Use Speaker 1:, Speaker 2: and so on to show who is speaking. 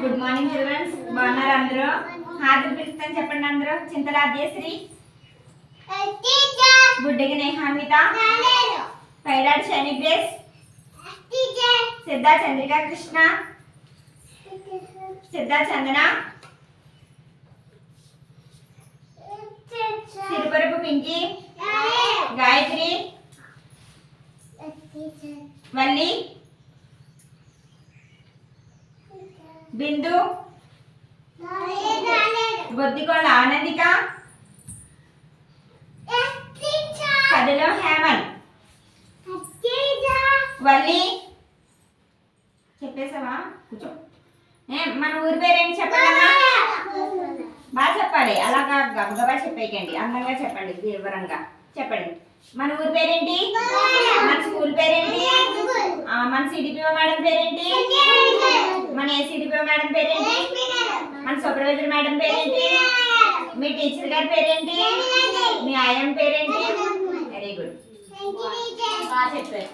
Speaker 1: Good morning children's. బాగున్నారు అందరూ? హాజరు పిలుస్తాను చెప్పండి అందరూ. చింతల ఆద్యశ్రీ, గుడ్డగి నేహాన్విత, పైడాడి శని గ్రేస్, సిద్ధా చంద్రిక కృష్ణ, సిద్ధా చందన, సిరిపరపు పింకి, గాయత్రి, వల్లి, బిందు, బొద్దికొండ ఆనందిక, కదిలో హేమన్, వల్లి. చెప్పేసావా? కూర్చో. మన ఊరి పేరేంటి చెప్పండి. బాగా చెప్పాలి, అలాగా గబగబా చెప్పేయకండి. అందంగా చెప్పండి, వివరంగా చెప్పండి. మన ఊరి పేరేంటి? మన స్కూల్ పేరేంటి? మన సిడిపిఓ మేడం పేరేంటి? మన ఏసీడిపిఓ మేడం పేరేంటి? మన సూపర్వైజర్ మేడం పేరేంటి? మీ టీచర్ గారి పేరేంటి? మీ ఆయన పేరేంటి? వెరీ గుడ్, బాగా చెప్పారు.